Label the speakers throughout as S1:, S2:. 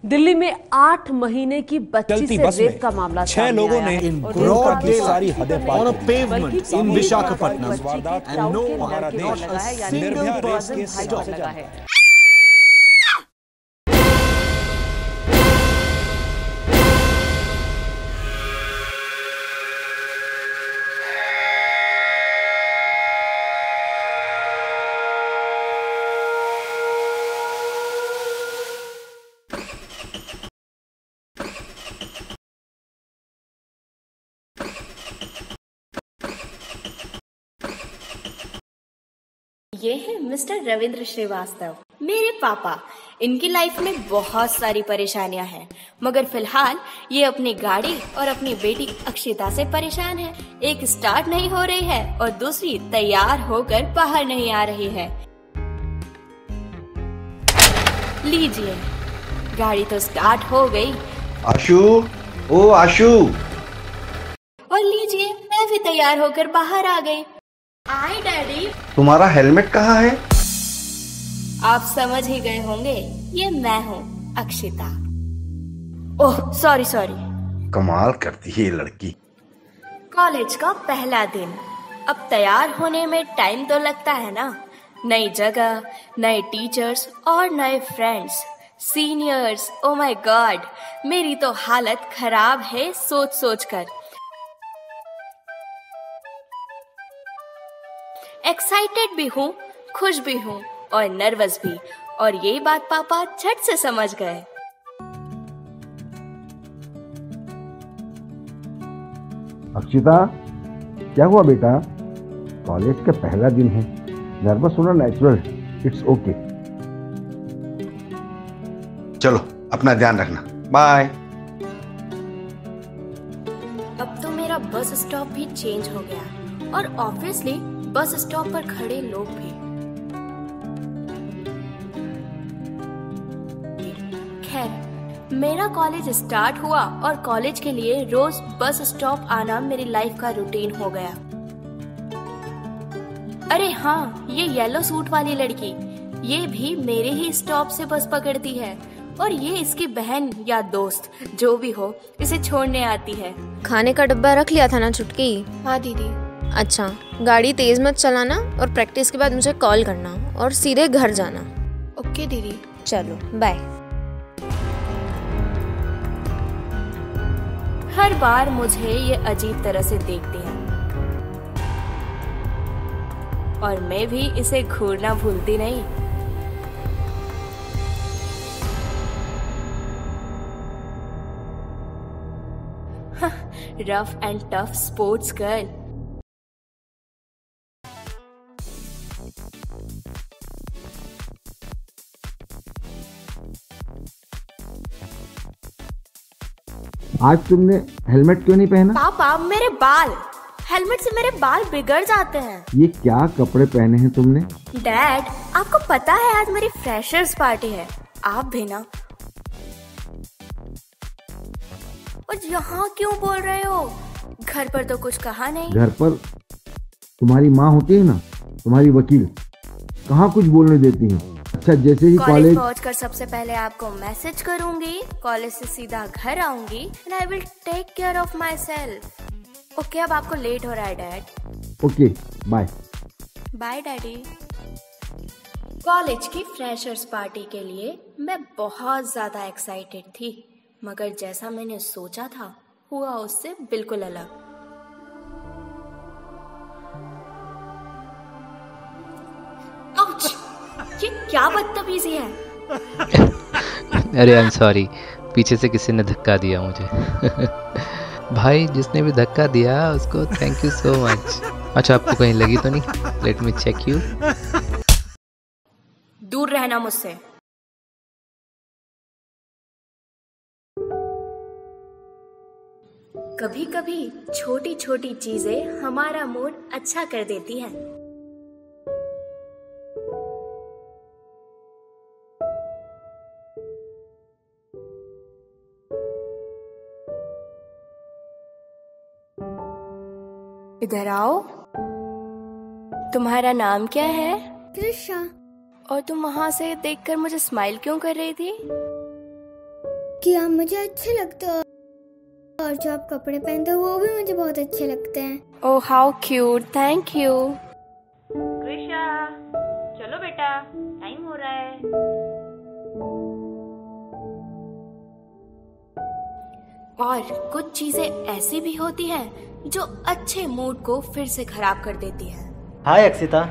S1: दिल्ली में 8 महीने की बच्ची से रेप का मामला
S2: 6 लोगों ने सारी हदें पार
S3: pavement in Visakhapatnam
S2: and no हमारा देश निर्भया रेस केस से जाता है।
S4: ये है मिस्टर रविंद्र श्रीवास्तव, मेरे पापा। इनकी लाइफ में बहुत सारी परेशानियां हैं, मगर फिलहाल ये अपनी गाड़ी और अपनी बेटी अक्षिता से परेशान है। एक स्टार्ट नहीं हो रही है और दूसरी तैयार होकर बाहर नहीं आ रही है। लीजिए, गाड़ी तो स्टार्ट हो गई।
S5: आशु, ओ आशु।
S4: और लीजिए, मैं भी तैयार होकर बाहर आ गई। आई डैडी।
S5: तुम्हारा हेलमेट कहाँ है?
S4: आप समझ ही गए होंगे, ये मैं हूँ, अक्षिता। Oh sorry.
S5: कमाल करती है ये लड़की।
S4: कॉलेज का पहला दिन। अब तैयार होने में टाइम तो लगता है ना। नई जगह, नए टीचर्स और नए friends, seniors. Oh my God, मेरी तो हालत खराब है सोच कर। एक्साइटेड भी हूँ, खुश भी हूँ और नर्वस भी, और ये बात पापा झट से समझ गए।
S5: अक्षिता, क्या हुआ बेटा? कॉलेज का पहला दिन है, नर्वस होना नेचुरल, इट्स ओके। चलो अपना ध्यान रखना, बाय।
S4: अब तो मेरा बस स्टॉप भी चेंज हो गया और ऑब्वियसली बस स्टॉप पर खड़े लोग भी। खैर, मेरा कॉलेज स्टार्ट हुआ और कॉलेज के लिए रोज बस स्टॉप आना मेरी लाइफ का रूटीन हो गया। अरे हाँ, ये येलो सूट वाली लड़की, ये भी मेरे ही स्टॉप से बस पकड़ती है और ये इसकी बहन या दोस्त जो भी हो, इसे छोड़ने आती है।
S6: खाने का डब्बा रख लिया था ना छुटकी?
S4: हाँ दीदी।
S6: अच्छा, गाड़ी तेज मत चलाना और प्रैक्टिस के बाद मुझे कॉल करना और सीधे घर जाना।
S4: ओके दीदी।
S6: चलो बाय।
S4: हर बार मुझे ये अजीब तरह से देखती है और मैं भी इसे घूरना भूलती नहीं। Rough and tough sports girl.
S5: आज तुमने हेलमेट क्यों नहीं पहना?
S4: पापा, मेरे बाल, हेलमेट से मेरे बाल बिगड़ जाते हैं।
S5: ये क्या कपड़े पहने हैं तुमने?
S4: डैड, आपको पता है आज मेरी फ्रेशर्स पार्टी है, आप भी ना। और यहाँ क्यों बोल रहे हो? घर पर तो कुछ कहा नहीं।
S5: घर पर तुम्हारी माँ होती है ना, तुम्हारी वकील, कहाँ कुछ बोलने देती है। अच्छा, जैसे ही कॉलेज
S4: पहुंचकर सबसे पहले आपको मैसेज करूंगी, कॉलेज से सीधा घर आऊंगी and I will take care of myself. Okay, अब आपको लेट हो रहा है dad.
S5: Okay, bye.
S4: Bye daddy. College की फ्रेशर्स पार्टी के लिए मैं बहुत ज्यादा एक्साइटेड थी, मगर जैसा मैंने सोचा था हुआ उससे बिल्कुल अलग। ये क्या बदतमीजी है?
S7: अरे आई एम सॉरी, पीछे से किसी ने धक्का दिया मुझे। भाई, जिसने भी धक्का दिया उसको थैंक यू सो मच। अच्छा, आपको कहीं लगी तो नहीं? Let me check you.
S4: दूर रहना मुझसे। कभी कभी छोटी छोटी चीजें हमारा मूड अच्छा कर देती हैं। इधर आओ। तुम्हारा नाम क्या है?
S8: त्रिशा।
S4: और तुम वहां से देखकर मुझे स्माइल क्यों कर रही थी?
S8: कि आप मुझे अच्छे लगते हो और जो आप कपड़े पहनते हो वो भी मुझे बहुत अच्छे लगते हैं।
S4: Oh how cute, thank you.
S2: Krisha चलो बेटा, टाइम हो रहा है।
S4: और कुछ चीजें ऐसी भी होती हैं जो अच्छे मूड को फिर से खराब कर देती हैं।
S9: हाय अक्षिता।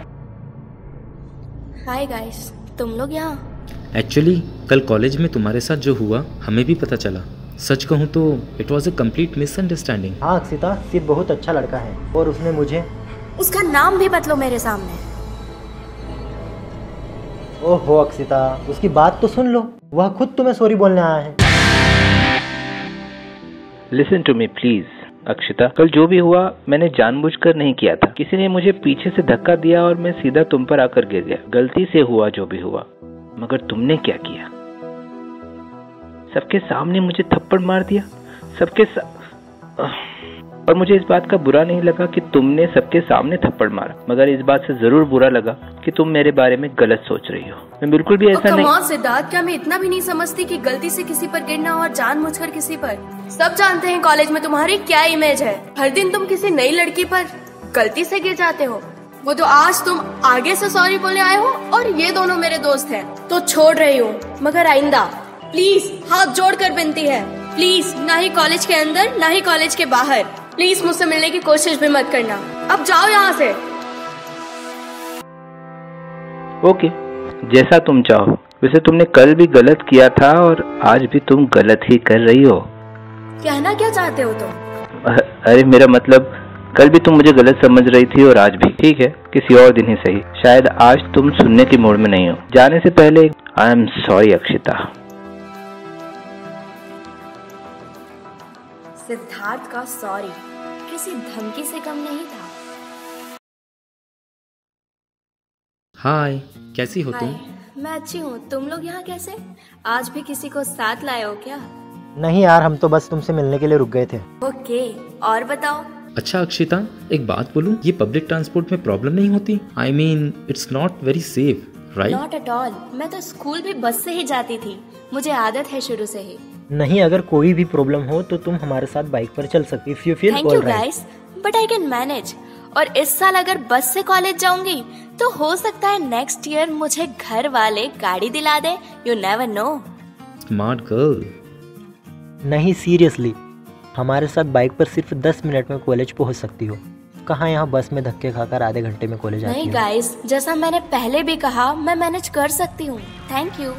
S4: हाय गाइस, तुम लोग यहाँ?
S10: एक्चुअली कल कॉलेज में तुम्हारे साथ जो हुआ हमें भी पता चला। सच कहूँ तो it was a complete misunderstanding.
S9: हाँ अक्षिता, सिर्फ बहुत अच्छा लड़का है और उसने मुझे।
S4: उसका नाम भी बतलो मेरे सामने।
S9: ओहो अक्षिता, उसकी बात तो सुन लो, वह खुद तुम्हें सॉरी बोलने आया है।
S7: Listen to me please Akshita, कल जो भी हुआ मैंने जानबूझकर नहीं किया था। किसी ने मुझे पीछे से धक्का दिया और मैं सीधा तुम पर आकर गिर गया। गलती से हुआ जो भी हुआ। मगर तुमने क्या किया? सबके सामने मुझे थप्पड़ मार दिया। और मुझे इस बात का बुरा नहीं लगा कि तुमने सबके सामने थप्पड़ मारा, मगर इस बात से जरूर बुरा लगा कि तुम मेरे बारे में गलत सोच रही हो। मैं बिल्कुल भी ऐसा नहीं।
S4: सिद्धार्थ, क्या मैं इतना भी नहीं समझती कि गलती से किसी पर गिरना और जानबूझकर किसी पर। सब जानते हैं कॉलेज में तुम्हारी क्या इमेज है। हर दिन तुम किसी नई लड़की पर गलती से गिर जाते हो। वो तो आज तुम आगे से सॉरी बोलने आए हो और ये दोनों मेरे दोस्त हैं तो छोड़ रही हूँ, मगर आइंदा प्लीज हाथ जोड़कर विनती है, प्लीज ना ही कॉलेज के अंदर ना ही कॉलेज के बाहर, प्लीज मुझसे मिलने की कोशिश भी मत करना। अब जाओ यहाँ से।
S7: ओके, जैसा तुम चाहो। वैसे तुमने कल भी गलत किया था और आज भी तुम गलत ही कर रही हो।
S4: कहना क्या चाहते हो तुम?
S7: अरे मेरा मतलब कल भी तुम मुझे गलत समझ रही थी और आज भी। ठीक है, किसी और दिन ही सही। शायद आज तुम सुनने की मूड में नहीं हो। जाने से पहले I am sorry Akshita.
S4: Siddharth का सॉरी किसी धमकी से कम नहीं था।
S10: हाय, कैसी हो तुम?
S4: मैं अच्छी हूँ, तुम लोग यहाँ कैसे? आज भी किसी को साथ लाए हो क्या?
S9: नहीं यार, हम तो बस तुमसे मिलने के लिए रुक गए थे।
S4: ओके, और बताओ।
S10: अच्छा अक्षिता, एक बात बोलूं, ये पब्लिक ट्रांसपोर्ट में प्रॉब्लम नहीं होती? I mean it's not very safe, right?
S4: Not at all. मैं तो स्कूल भी बस से ही जाती थी, मुझे आदत है शुरू से ही।
S9: नहीं, अगर कोई भी प्रॉब्लम हो तो तुम हमारे साथ बाइक पर चल सकती। If you feel
S4: thank you guys, but I can manage. और इस साल अगर बस से कॉलेज जाऊंगी तो हो सकता है नेक्स्ट ईयर मुझे घर वाले गाड़ी दिला दे। You never know.
S10: Smart girl.
S9: नहीं सीरियसली, हमारे साथ बाइक पर सिर्फ 10 मिनट में कॉलेज पहुंच सकती हो। कहाँ यहाँ बस में धक्के खाकर आधे घंटे में कॉलेज आती हो।
S4: नहीं गाइस, जैसा मैंने पहले भी कहा, मैं मैनेज कर सकती हूँ। Thank you.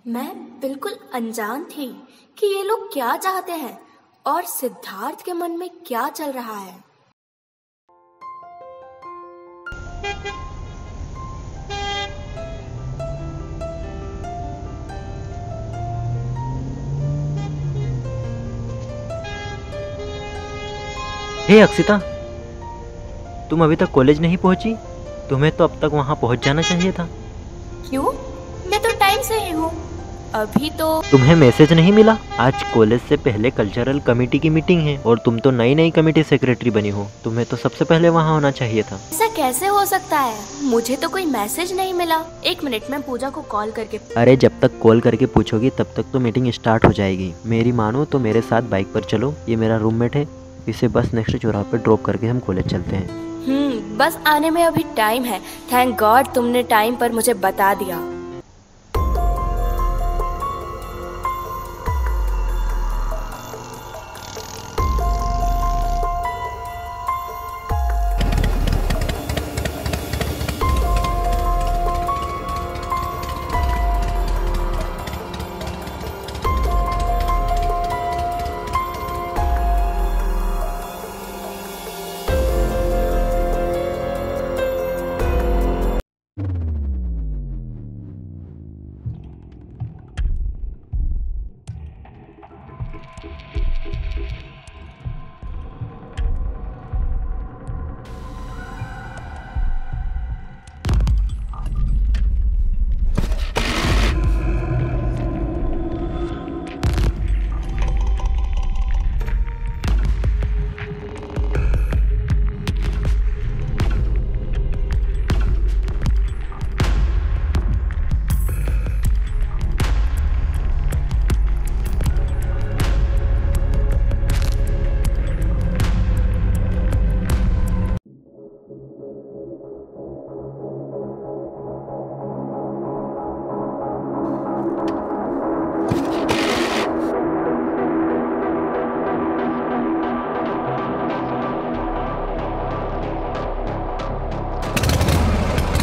S4: मैं बिल्कुल अनजान थी कि ये लोग क्या चाहते हैं और सिद्धार्थ के मन में क्या चल रहा है।
S9: हे अक्षिता, तुम अभी तक कॉलेज नहीं पहुंची? तुम्हें तो अब तक वहां पहुंच जाना चाहिए था।
S4: क्यों? मैं तो टाइम से ही हूँ। अभी तो
S9: तुम्हें मैसेज नहीं मिला? आज कॉलेज से पहले कल्चरल कमेटी की मीटिंग है और तुम तो नई कमेटी सेक्रेटरी बनी हो। तुम्हें तो सबसे पहले वहाँ होना चाहिए था।
S4: ऐसा कैसे हो सकता है? मुझे तो कोई मैसेज नहीं मिला। एक मिनट में पूजा को कॉल करके।
S9: अरे जब तक कॉल करके पूछोगी तब तक तो मीटिंग स्टार्ट हो जाएगी। मेरी मानो तो मेरे साथ बाइक पर चलो। ये मेरा रूममेट है, इसे बस नेक्स्ट चौराहे पे ड्रॉप करके हम कॉलेज चलते हैं।
S4: बस आने में अभी टाइम है। थैंक गॉड तुमने टाइम पर मुझे बता दिया।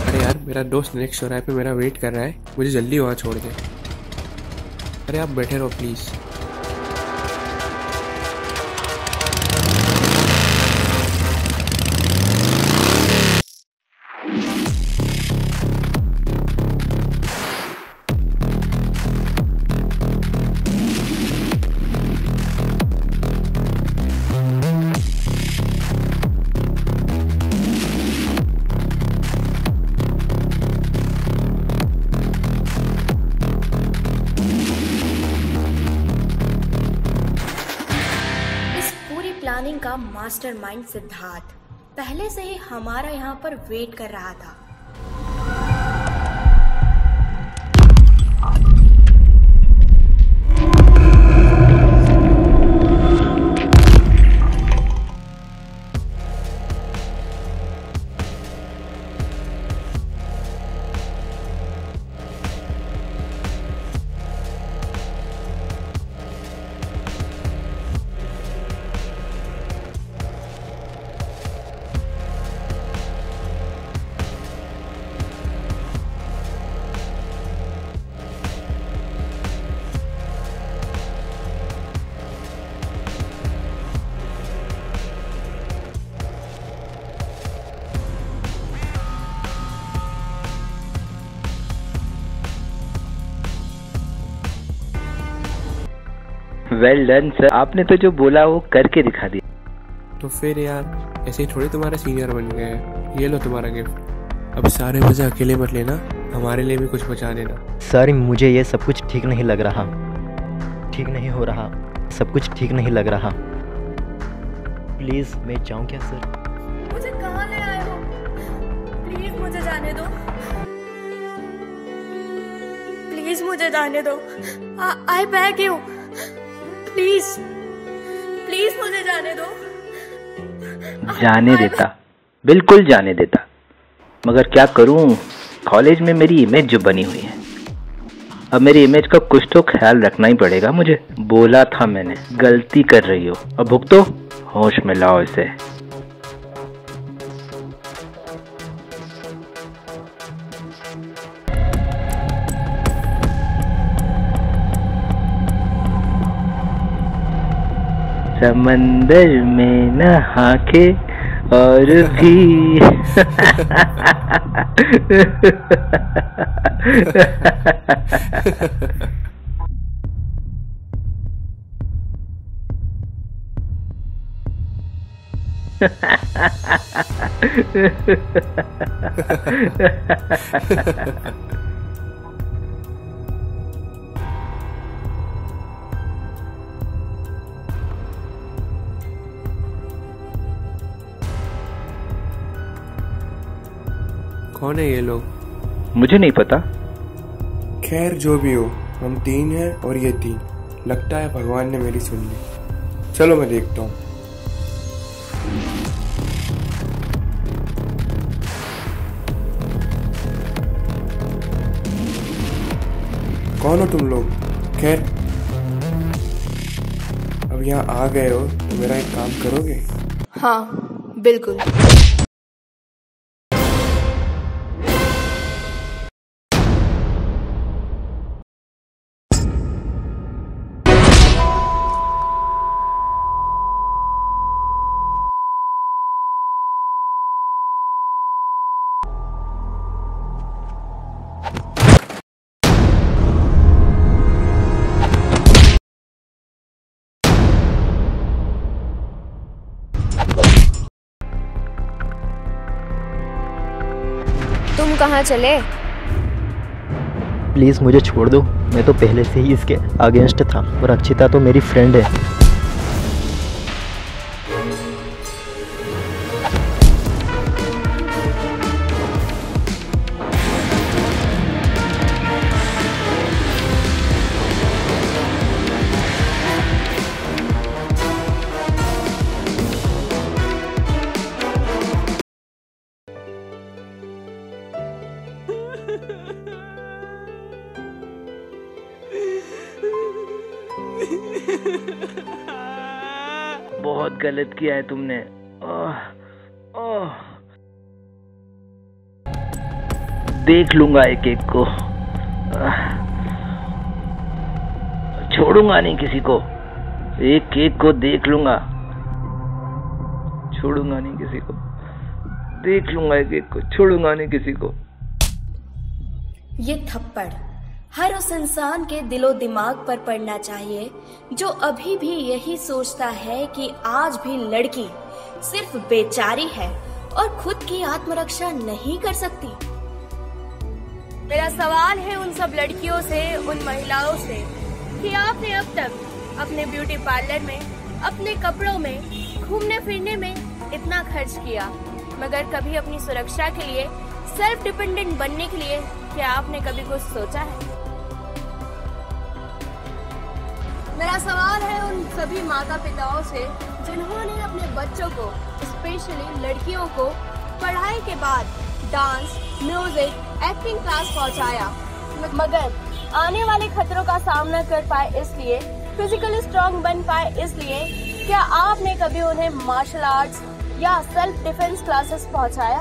S11: अरे यार मेरा दोस्त नेक्स्ट चौराहे पे मेरा वेट कर रहा है, मुझे जल्दी वहाँ छोड़ दे। अरे आप बैठे रहो प्लीज़।
S4: प्लानिंग का मास्टरमाइंड सिद्धार्थ पहले से ही हमारा यहाँ पर वेट कर रहा था।
S7: वेल डन सर, आपने तो जो बोला वो करके दिखा दिया।
S11: तो फिर यार ऐसे ही थोड़ी तुम्हारे सीनियर बन गए हैं। ये लो तुम्हारा गिफ्ट। अब सारे मजे अकेले मत लेना, हमारे लिए भी कुछ बचा देना।
S9: सर मुझे ये सब कुछ ठीक नहीं लग रहा, ठीक नहीं हो रहा, सब कुछ ठीक नहीं लग रहा। प्लीज मैं जाऊँ क्या सर?
S4: मुझे कहाँ ले आए हो? प्लीज मुझे जाने दो, प्लीज मुझे जाने दो। आई बैग यू, प्लीज प्लीज मुझे जाने दो।
S7: जाने देता, बिल्कुल जाने देता, मगर क्या करूं, कॉलेज में मेरी इमेज जो बनी हुई है, अब मेरी इमेज का कुछ तो ख्याल रखना ही पड़ेगा मुझे। बोला था मैंने, गलती कर रही हो, अब भुगतो, होश में लाओ इसे। समंदर में नहा के और भी
S11: कौन है ये लोग?
S7: मुझे नहीं पता।
S11: खैर जो भी हो, हम 3 हैं और ये 3। लगता है भगवान ने मेरी सुन ली। चलो मैं देखता हूँ। कौन हो तुम लोग? खैर अब यहाँ आ गए हो तो मेरा एक काम करोगे?
S6: हाँ बिल्कुल। तुम कहाँ चले?
S9: प्लीज़ मुझे छोड़ दो, मैं तो पहले से ही इसके अगेंस्ट था और अक्षिता तो मेरी फ्रेंड है।
S7: बहुत गलत किया है तुमने। देख लूंगा एक एक को, छोड़ूंगा नहीं किसी को, एक एक को देख लूंगा, छोड़ूंगा नहीं किसी को, देख लूंगा एक एक को, छोड़ूंगा नहीं किसी को।
S4: ये थप्पड़ हर उस इंसान के दिलो दिमाग पर पड़ना चाहिए जो अभी भी यही सोचता है कि आज भी लड़की सिर्फ बेचारी है और खुद की आत्मरक्षा नहीं कर सकती। मेरा सवाल है उन सब लड़कियों से, उन महिलाओं से कि आपने अब तक अपने ब्यूटी पार्लर में, अपने कपड़ों में, घूमने फिरने में इतना खर्च किया, मगर कभी अपनी सुरक्षा के लिए, सेल्फ डिपेंडेंट बनने के लिए क्या आपने कभी कुछ सोचा है? मेरा सवाल है उन सभी माता पिताओं से जिन्होंने अपने बच्चों को, स्पेशली लड़कियों को, पढ़ाई के बाद डांस, म्यूजिक, एक्टिंग क्लास पहुंचाया, मगर आने वाले खतरों का सामना कर पाए इसलिए, फिजिकली स्ट्रांग बन पाए इसलिए, क्या आपने कभी उन्हें मार्शल आर्ट्स या सेल्फ डिफेंस क्लासेस पहुंचाया?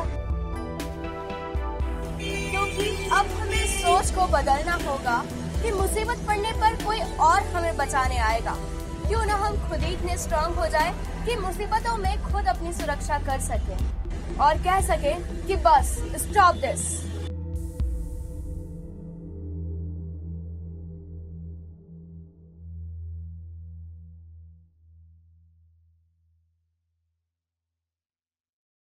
S4: क्योंकि अब हमें सोच को बदलना होगा कि मुसीबत पड़ने पर कोई और हमें बचाने आएगा। क्यों ना हम खुद ही इतने स्ट्रांग हो जाए कि मुसीबतों में खुद अपनी सुरक्षा कर सके और कह सके कि बस स्टॉप दिस।